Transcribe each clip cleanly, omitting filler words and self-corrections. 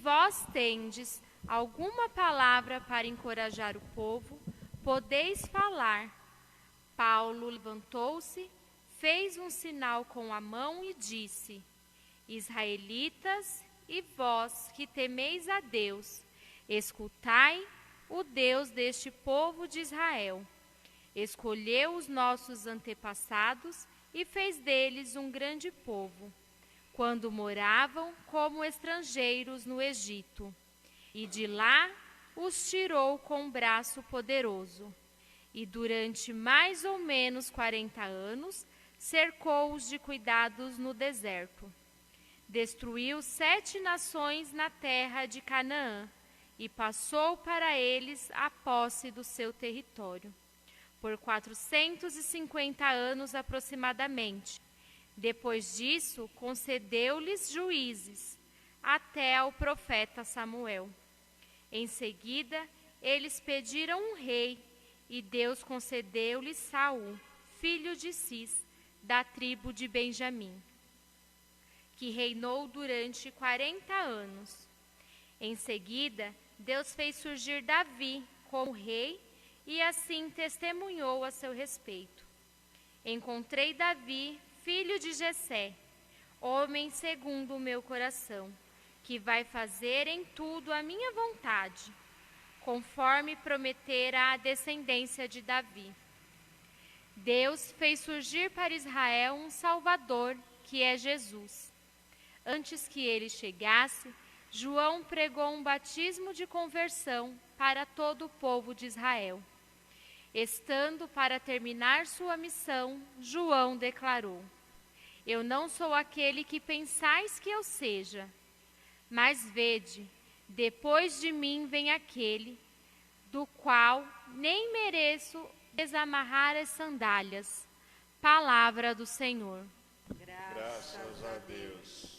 vós tendes alguma palavra para encorajar o povo, podeis falar. Paulo levantou-se, fez um sinal com a mão e disse: Israelitas, e vós que temeis a Deus, escutai o Deus deste povo de Israel. Escolheu os nossos antepassados e fez deles um grande povo, quando moravam como estrangeiros no Egito. E de lá os tirou com braço poderoso. E durante mais ou menos 40 anos, cercou-os de cuidados no deserto. Destruiu 7 nações na terra de Canaã e passou para eles a posse do seu território, por 450 anos aproximadamente. Depois disso, concedeu-lhes juízes, até ao profeta Samuel. Em seguida, eles pediram um rei, e Deus concedeu-lhes Saul, filho de Cis, da tribo de Benjamim, que reinou durante 40 anos. Em seguida, Deus fez surgir Davi como rei e assim testemunhou a seu respeito. Encontrei Davi, filho de Jessé, homem segundo o meu coração, que vai fazer em tudo a minha vontade, conforme prometera a descendência de Davi. Deus fez surgir para Israel um Salvador, que é Jesus. Antes que ele chegasse, João pregou um batismo de conversão para todo o povo de Israel. Estando para terminar sua missão, João declarou: Eu não sou aquele que pensais que eu seja, mas vede, depois de mim vem aquele, do qual nem mereço desamarrar as sandálias. Palavra do Senhor. Graças a Deus.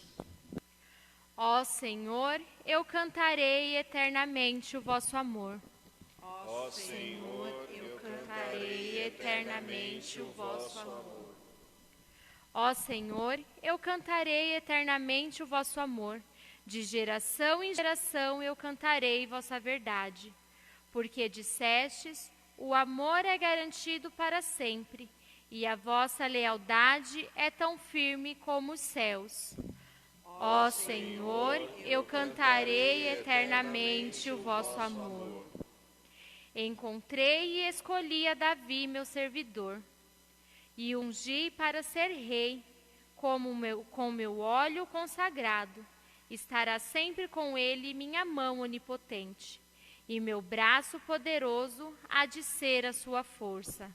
Ó Senhor, eu cantarei eternamente o vosso amor. Ó Senhor, eu cantarei eternamente o vosso amor. Ó Senhor, eu cantarei eternamente o vosso amor. De geração em geração eu cantarei vossa verdade. Porque dissestes, o amor é garantido para sempre, e a vossa lealdade é tão firme como os céus. Ó Senhor, eu cantarei eternamente o vosso amor. Encontrei e escolhi a Davi, meu servidor, e ungi para ser rei, com meu óleo consagrado. Estará sempre com ele minha mão onipotente, e meu braço poderoso há de ser a sua força.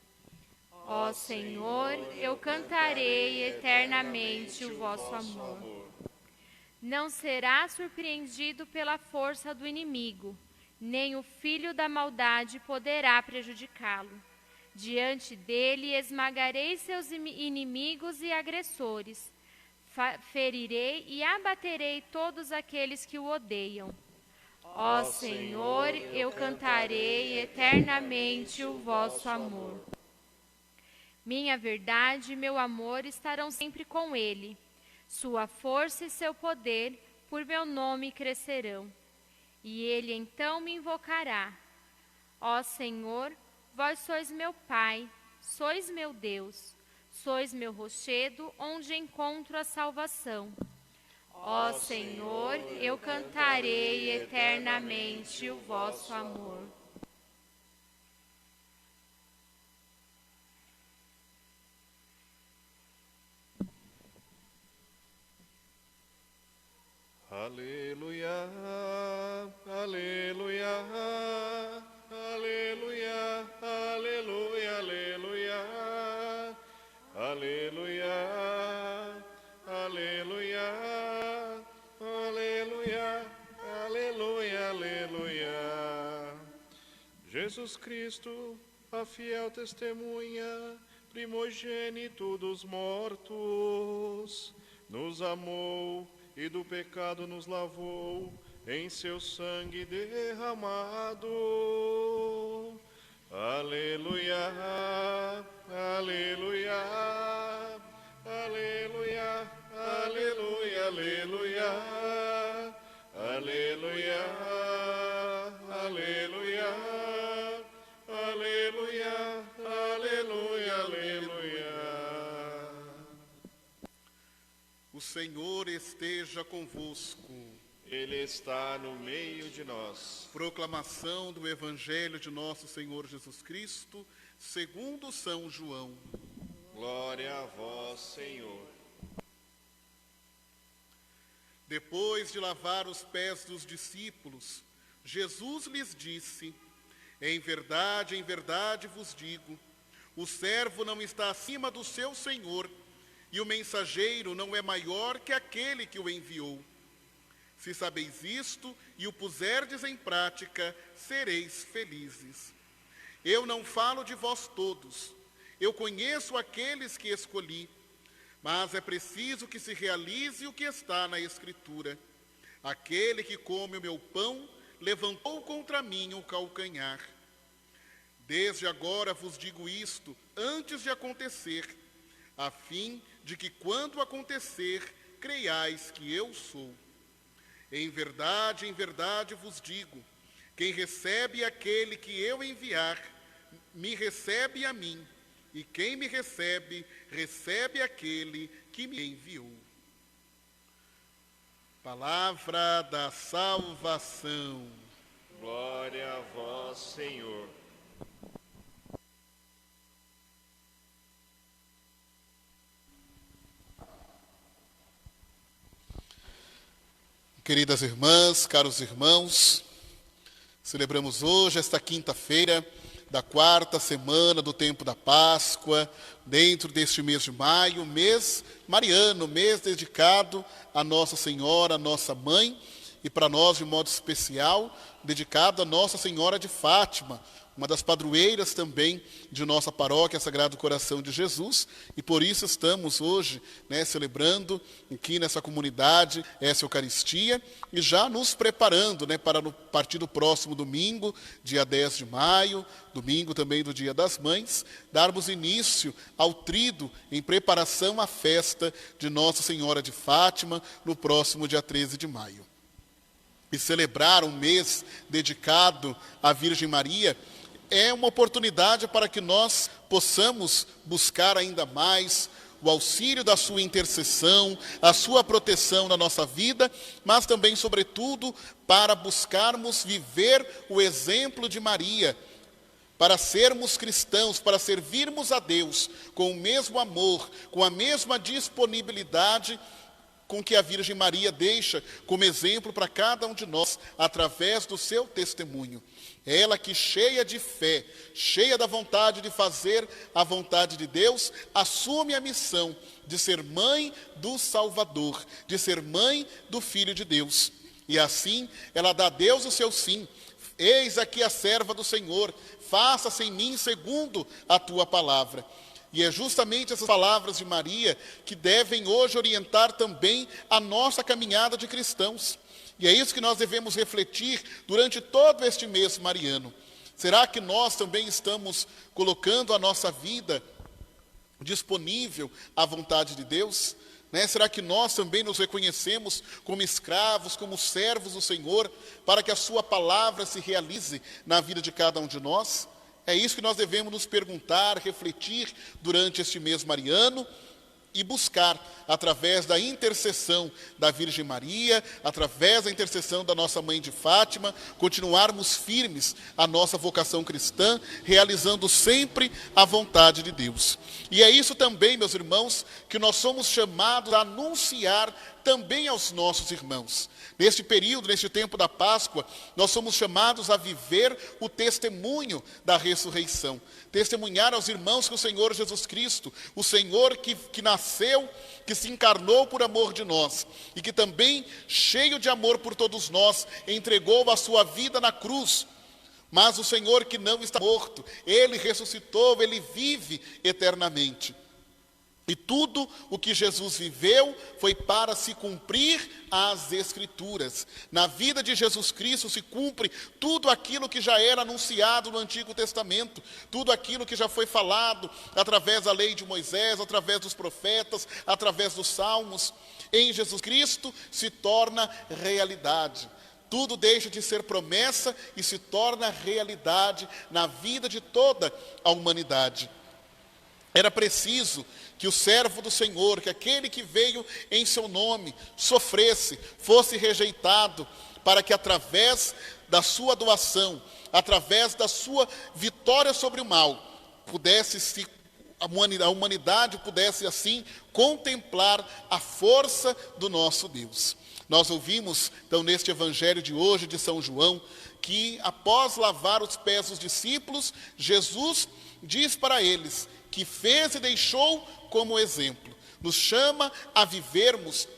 Ó Senhor, eu cantarei eternamente o vosso amor. Não será surpreendido pela força do inimigo, nem o filho da maldade poderá prejudicá-lo. Diante dele esmagarei seus inimigos e agressores, ferirei e abaterei todos aqueles que o odeiam. Ó Senhor, eu cantarei eternamente o vosso amor. Minha verdade e meu amor estarão sempre com ele. Sua força e seu poder por meu nome crescerão. E ele então me invocará. Ó Senhor, vós sois meu Pai, sois meu Deus, sois meu rochedo onde encontro a salvação. Ó Senhor, eu cantarei eternamente o vosso amor. Aleluia, aleluia, aleluia, aleluia, aleluia, aleluia, aleluia, aleluia, aleluia, aleluia. Jesus Cristo, a fiel testemunha, primogênito dos mortos, nos amou e do pecado nos lavou em seu sangue derramado. Aleluia, aleluia, aleluia, aleluia, aleluia, aleluia. Senhor esteja convosco. Ele está no meio de nós. Proclamação do Evangelho de nosso Senhor Jesus Cristo, segundo São João. Glória a vós, Senhor. Depois de lavar os pés dos discípulos, Jesus lhes disse: em verdade vos digo, o servo não está acima do seu senhor, e o mensageiro não é maior que aquele que o enviou. Se sabeis isto e o puserdes em prática, sereis felizes. Eu não falo de vós todos, eu conheço aqueles que escolhi, mas é preciso que se realize o que está na Escritura. Aquele que come o meu pão levantou contra mim o calcanhar. Desde agora vos digo isto, antes de acontecer, a fim de que, quando acontecer, creiais que eu sou. Em verdade vos digo, quem recebe aquele que eu enviar, me recebe a mim, e quem me recebe, recebe aquele que me enviou. Palavra da salvação. Glória a vós, Senhor. Queridas irmãs, caros irmãos, celebramos hoje, esta quinta-feira da 4ª semana do tempo da Páscoa, dentro deste mês de maio, mês mariano, mês dedicado a Nossa Senhora, nossa mãe, e para nós, de modo especial, dedicado a Nossa Senhora de Fátima, uma das padroeiras também de nossa paróquia Sagrado Coração de Jesus, e por isso estamos hoje, celebrando aqui nessa comunidade essa Eucaristia, e já nos preparando para, a partir do próximo domingo, dia 10 de maio, domingo também do Dia das Mães, darmos início ao tríduo em preparação à festa de Nossa Senhora de Fátima, no próximo dia 13 de maio. E celebrar um mês dedicado à Virgem Maria é uma oportunidade para que nós possamos buscar ainda mais o auxílio da sua intercessão, a sua proteção na nossa vida, mas também, sobretudo, para buscarmos viver o exemplo de Maria, para sermos cristãos, para servirmos a Deus com o mesmo amor, com a mesma disponibilidade com que a Virgem Maria deixa como exemplo para cada um de nós, através do seu testemunho. Ela que, cheia de fé, cheia da vontade de fazer a vontade de Deus, assume a missão de ser mãe do Salvador, de ser mãe do Filho de Deus. E assim, ela dá a Deus o seu sim. Eis aqui a serva do Senhor, faça-se em mim segundo a tua palavra. E é justamente essas palavras de Maria que devem hoje orientar também a nossa caminhada de cristãos. E é isso que nós devemos refletir durante todo este mês mariano. Será que nós também estamos colocando a nossa vida disponível à vontade de Deus? Será que nós também nos reconhecemos como escravos, como servos do Senhor, para que a sua palavra se realize na vida de cada um de nós? É isso que nós devemos nos perguntar, refletir durante este mês mariano e buscar, através da intercessão da Virgem Maria, através da intercessão da nossa Mãe de Fátima, continuarmos firmes a nossa vocação cristã, realizando sempre a vontade de Deus. E é isso também, meus irmãos, que nós somos chamados a anunciar também aos nossos irmãos. Neste período, neste tempo da Páscoa, nós somos chamados a viver o testemunho da ressurreição. Testemunhar aos irmãos que o Senhor Jesus Cristo, o Senhor que nasceu, que se encarnou por amor de nós, e que também, cheio de amor por todos nós, entregou a sua vida na cruz. Mas o Senhor que não está morto, Ele ressuscitou, Ele vive eternamente. E tudo o que Jesus viveu foi para se cumprir as Escrituras. Na vida de Jesus Cristo se cumpre tudo aquilo que já era anunciado no Antigo Testamento, tudo aquilo que já foi falado através da lei de Moisés, através dos profetas, através dos salmos. Em Jesus Cristo se torna realidade. Tudo deixa de ser promessa e se torna realidade na vida de toda a humanidade. Era preciso que o servo do Senhor, que aquele que veio em seu nome, sofresse, fosse rejeitado, para que através da sua doação, através da sua vitória sobre o mal, a humanidade pudesse assim contemplar a força do nosso Deus. Nós ouvimos, então, neste evangelho de hoje de São João, que após lavar os pés dos discípulos, Jesus diz para eles que fez e deixou como exemplo. Nos chama a vivermos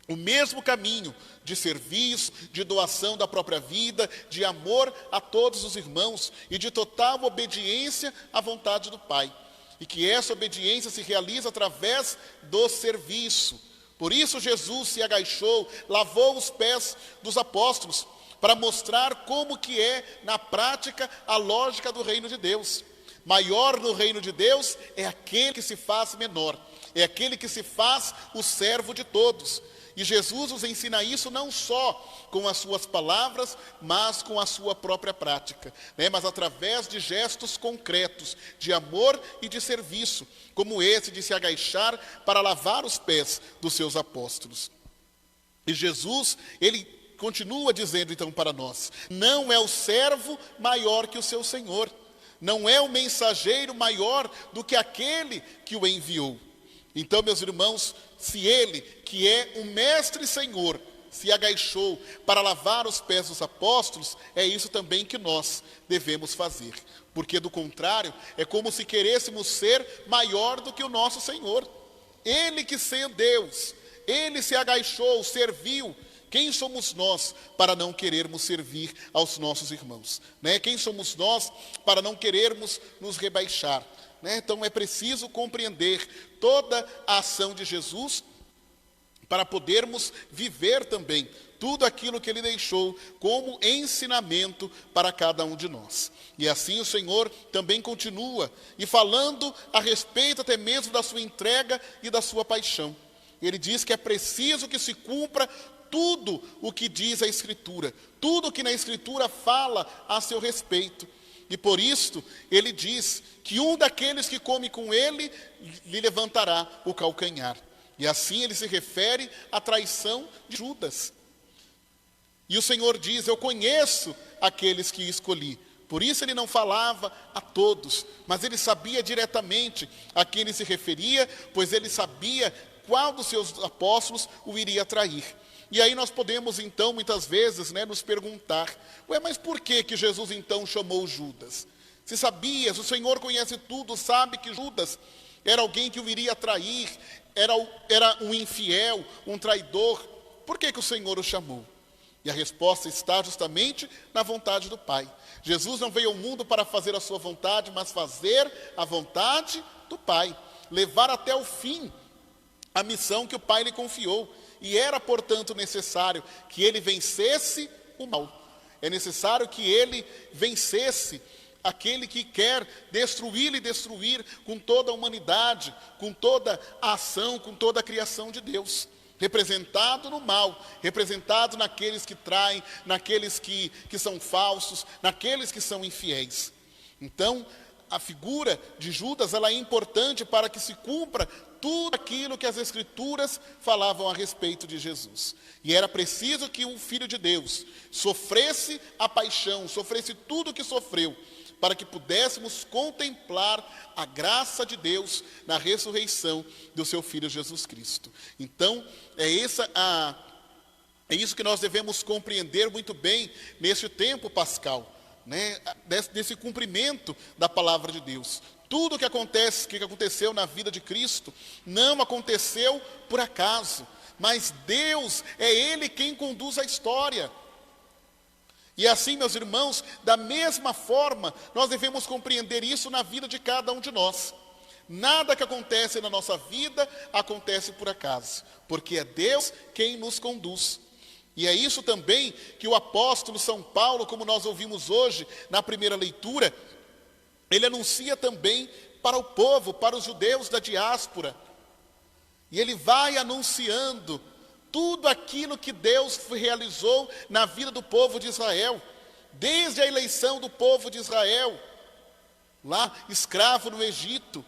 o mesmo caminho de serviço, de doação da própria vida, de amor a todos os irmãos e de total obediência à vontade do Pai. E que essa obediência se realiza através do serviço. Por isso Jesus se agachou, lavou os pés dos apóstolos, para mostrar como que é, na prática, a lógica do reino de Deus. Maior no reino de Deus é aquele que se faz menor, é aquele que se faz o servo de todos. E Jesus nos ensina isso não só com as suas palavras, mas com a sua própria prática, né? Mas através de gestos concretos, de amor e de serviço, como esse de se agachar para lavar os pés dos seus apóstolos. E Jesus, ele continua dizendo então para nós, não é o servo maior que o seu Senhor, não é o mensageiro maior do que aquele que o enviou. Então, meus irmãos, se ele, que é o mestre e Senhor, se agachou para lavar os pés dos apóstolos, é isso também que nós devemos fazer. Porque, do contrário, é como se querêssemos ser maior do que o nosso Senhor. Ele que sendo Deus, ele se agachou, serviu. Quem somos nós para não querermos servir aos nossos irmãos? Né? Quem somos nós para não querermos nos rebaixar? Né? Então é preciso compreender toda a ação de Jesus para podermos viver também tudo aquilo que ele deixou como ensinamento para cada um de nós. E assim o Senhor também continua, e falando a respeito até mesmo da sua entrega e da sua paixão. Ele diz que é preciso que se cumpra tudo o que diz a Escritura, tudo o que na Escritura fala a seu respeito. E por isto, ele diz que um daqueles que come com ele, lhe levantará o calcanhar. E assim ele se refere à traição de Judas. E o Senhor diz, eu conheço aqueles que escolhi. Por isso ele não falava a todos, mas ele sabia diretamente a quem ele se referia, pois ele sabia qual dos seus apóstolos o iria trair. E aí nós podemos então, muitas vezes, nos perguntar, mas por que Jesus então chamou Judas? Se sabia, se o Senhor conhece tudo, sabe que Judas era alguém que o iria trair, era um infiel, um traidor, por que o Senhor o chamou? E a resposta está justamente na vontade do Pai. Jesus não veio ao mundo para fazer a sua vontade, mas fazer a vontade do Pai, levar até o fim a missão que o Pai lhe confiou. E era, portanto, necessário que ele vencesse o mal. É necessário que ele vencesse aquele que quer destruí-lo e destruir com toda a humanidade, com toda a ação, com toda a criação de Deus. Representado no mal, representado naqueles que traem, naqueles que são falsos, naqueles que são infiéis. Então, a figura de Judas, ela é importante para que se cumpra tudo aquilo que as Escrituras falavam a respeito de Jesus. E era preciso que o Filho de Deus sofresse a paixão, sofresse tudo o que sofreu, para que pudéssemos contemplar a graça de Deus na ressurreição do seu Filho Jesus Cristo. Então, é isso que nós devemos compreender muito bem neste tempo pascal, desse cumprimento da palavra de Deus. Tudo que aconteceu na vida de Cristo não aconteceu por acaso, mas Deus é Ele quem conduz a história. E assim, meus irmãos, da mesma forma, nós devemos compreender isso na vida de cada um de nós. Nada que acontece na nossa vida acontece por acaso, porque é Deus quem nos conduz. E é isso também que o apóstolo São Paulo, como nós ouvimos hoje na primeira leitura, ele anuncia também para o povo, para os judeus da diáspora. E ele vai anunciando tudo aquilo que Deus realizou na vida do povo de Israel, desde a eleição do povo de Israel, lá escravo no Egito,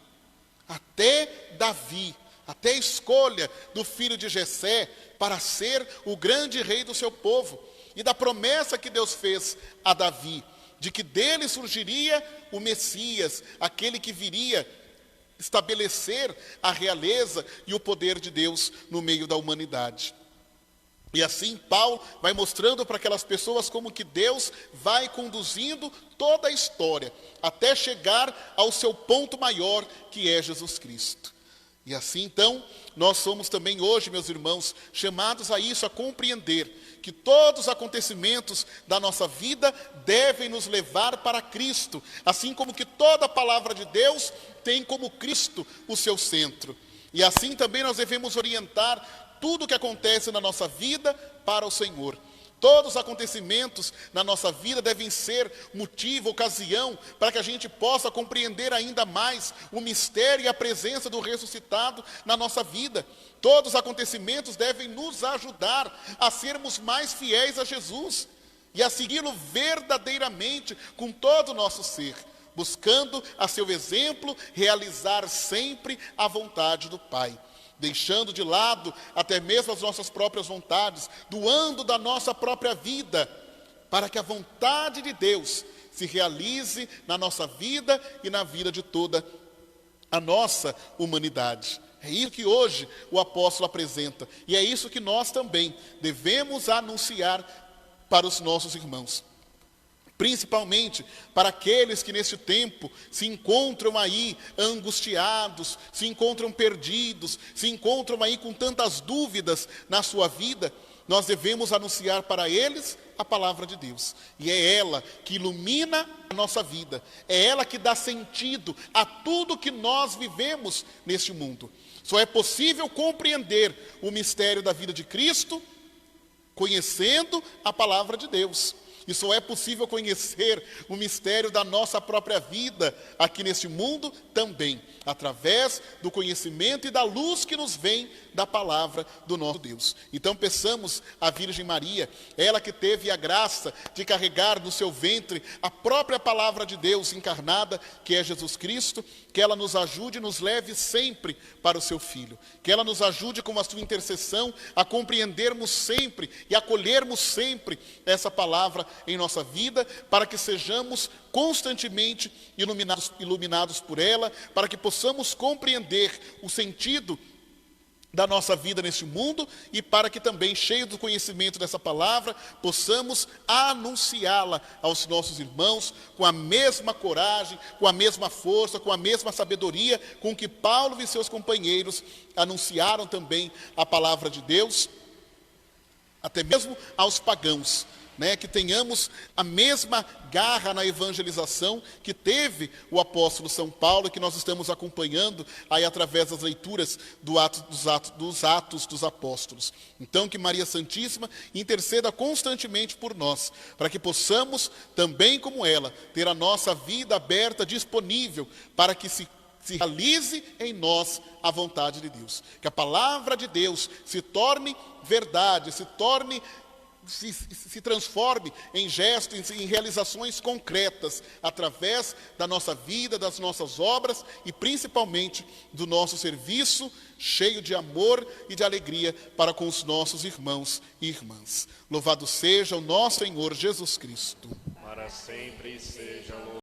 até Davi, até a escolha do filho de Jessé para ser o grande rei do seu povo, e da promessa que Deus fez a Davi, de que dele surgiria o Messias, aquele que viria estabelecer a realeza e o poder de Deus no meio da humanidade. E assim Paulo vai mostrando para aquelas pessoas como que Deus vai conduzindo toda a história, até chegar ao seu ponto maior, que é Jesus Cristo. E assim então, nós somos também hoje, meus irmãos, chamados a isso, a compreender que todos os acontecimentos da nossa vida devem nos levar para Cristo, assim como que toda a palavra de Deus tem como Cristo o seu centro. E assim também nós devemos orientar tudo o que acontece na nossa vida para o Senhor. Todos os acontecimentos na nossa vida devem ser motivo, ocasião, para que a gente possa compreender ainda mais o mistério e a presença do ressuscitado na nossa vida. Todos os acontecimentos devem nos ajudar a sermos mais fiéis a Jesus e a segui-lo verdadeiramente com todo o nosso ser, buscando a seu exemplo realizar sempre a vontade do Pai, deixando de lado até mesmo as nossas próprias vontades, doando da nossa própria vida, para que a vontade de Deus se realize na nossa vida e na vida de toda a nossa humanidade. É isso que hoje o apóstolo apresenta, e é isso que nós também devemos anunciar para os nossos irmãos. Principalmente para aqueles que neste tempo se encontram aí angustiados, se encontram perdidos, se encontram aí com tantas dúvidas na sua vida, nós devemos anunciar para eles a palavra de Deus. E é ela que ilumina a nossa vida, é ela que dá sentido a tudo que nós vivemos neste mundo. Só é possível compreender o mistério da vida de Cristo conhecendo a palavra de Deus. E só é possível conhecer o mistério da nossa própria vida aqui neste mundo também, através do conhecimento e da luz que nos vem da palavra do nosso Deus. Então peçamos à Virgem Maria, ela que teve a graça de carregar no seu ventre a própria palavra de Deus encarnada, que é Jesus Cristo, que ela nos ajude e nos leve sempre para o seu Filho. Que ela nos ajude com a sua intercessão a compreendermos sempre e acolhermos sempre essa palavra em nossa vida, para que sejamos constantemente iluminados por ela, para que possamos compreender o sentido da nossa vida neste mundo e para que também, cheio do conhecimento dessa palavra, possamos anunciá-la aos nossos irmãos com a mesma coragem, com a mesma força, com a mesma sabedoria com que Paulo e seus companheiros anunciaram também a palavra de Deus, até mesmo aos pagãos. Que tenhamos a mesma garra na evangelização que teve o apóstolo São Paulo, que nós estamos acompanhando aí através das leituras dos Atos dos Apóstolos. Então, que Maria Santíssima interceda constantemente por nós, para que possamos, também como ela, ter a nossa vida aberta, disponível, para que se realize em nós a vontade de Deus. Que a palavra de Deus se torne verdade, se transforme em gestos, em realizações concretas, através da nossa vida, das nossas obras e principalmente do nosso serviço, cheio de amor e de alegria para com os nossos irmãos e irmãs. Louvado seja o nosso Senhor Jesus Cristo. Para sempre seja louvado.